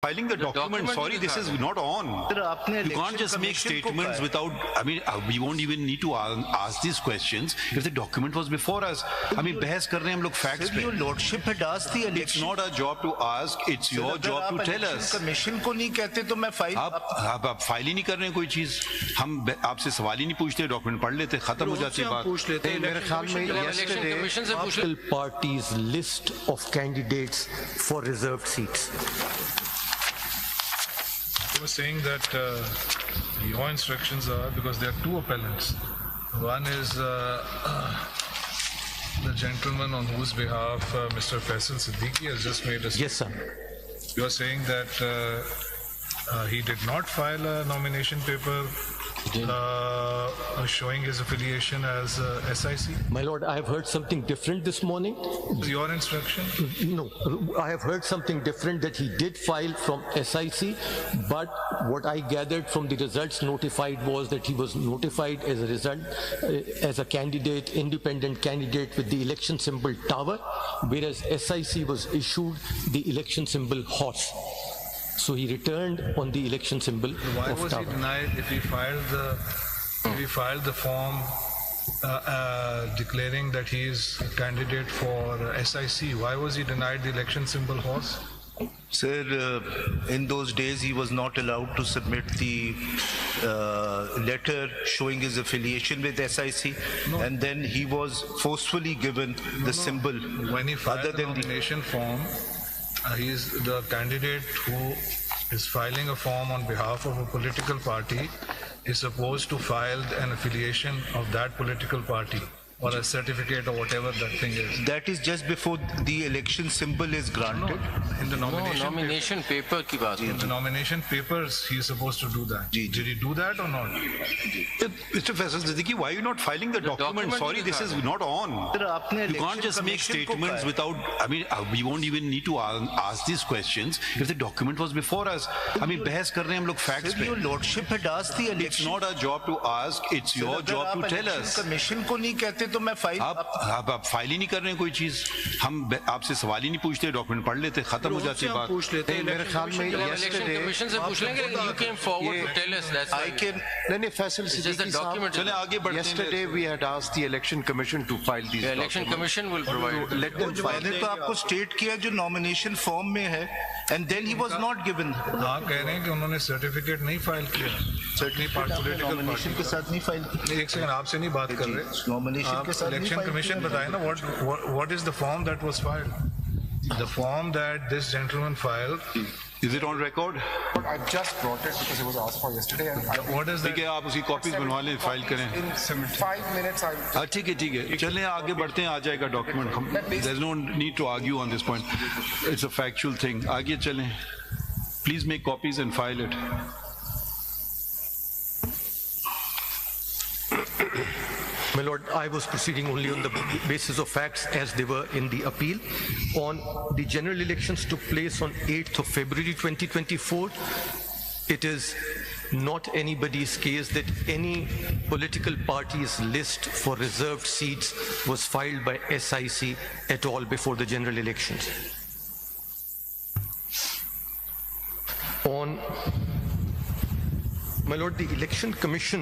filing the document. Sorry, this is not on. You can't just make statements without, I mean, we won't even need to ask these questions if the document was before us. I mean, बहस कर रहे हैं हम लोग facts पे. Your lordship had asked the election. It's not our job to ask, it's your job to tell us. Commission को नहीं कहते तो मैं फाइल आप फाइल ही नहीं कर रहे हैं कोई चीज. हम आपसे सवाल ही नहीं पूछते, डॉक्यूमेंट पढ़ लेते, खत्म हो जाती बात. पूछ लेते हैं. मेरे ख्याल में yesterday political parties list of candidates for reserved seats. I was saying that your instructions are, because there are two appellants. One is the gentleman on whose behalf Mr. Faisal Siddiqui has just made a statement. Yes, sir. You are saying that he did not file a nomination paper showing his affiliation as SIC? My lord, I have heard something different this morning. Your instruction? No, I have heard something different, that he did file from SIC, but what I gathered from the results notified was that he was notified as a result, as a candidate, independent candidate with the election symbol tower, whereas SIC was issued the election symbol horse. So he returned on the election symbol Why of was tower. he denied if he filed the form declaring that he is a candidate for SIC? Why was he denied the election symbol horse? Sir, in those days he was not allowed to submit the letter showing his affiliation with SIC, and then he was forcefully given the symbol. When he filed other the than nomination form, he is the candidate who is filing a form on behalf of a political party is supposed to file an affiliation of that political party, or a certificate or whatever that thing is. That is just before the election symbol is granted. In the nomination paper की बात in the nomination papers, he is supposed to do that. Did he do that or not? Mr. Faisal Siddiqui, why are you not filing the document? Sorry, this is not on. You can't just make statements without, I mean, we won't even need to ask these questions if the document was before us. I mean, बहस कर रहे हैं हम लोग facts Sir, पे. your lordship had asked the election. It's not our job to ask, it's your job to tell us. Commission को नहीं कहते तो मैं फाइल आप फाइल ही नहीं कर रहे हैं कोई चीज. हम आपसे सवाल ही नहीं पूछते, डॉक्यूमेंट पढ़ लेते, खत्म हो जाती बात. पूछ लेते हैं. मेरे ख्याल में yesterday कमीशन से पूछ लेंगे, लेकिन you came forward to tell us that. I can नहीं Faisal It's just the Siddiqui document. चले आगे बढ़ते हैं. Yesterday we had asked the election commission to file these The election commission will provide. let them file मैंने तो आपको state किया जो नॉमिनेशन फॉर्म में है, and then he was not given. हाँ, कह रहे हैं कि उन्होंने सर्टिफिकेट नहीं फाइल किया. पॉलिटिकल नॉमिनेशन के साथ नहीं फाइल की. एक सेकंड, आपसे नहीं बात कर रहे. नॉमिनेशन के साथ नहीं इलेक्शन फाइल कमीशन की. बताए ना what is the form that was filed? The form that this gentleman filed. Is it on record? I just brought it because it was asked for yesterday and What is ठीक that? है, आप उसकी copies बनवा लें, file करें. in 5 minutes I हाँ ठीक है. चलें आगे बढ़ते हैं, आ जाएगा document. There's no need to argue on this point. It's a factual thing. आगे चलें. Please make copies and file it. My lord, I was proceeding only on the basis of facts as they were in the appeal. On the general elections took place on 8th of February 2024. It is not anybody's case that any political party's list for reserved seats was filed by SIC at all before the general elections. On, my lord, the election commission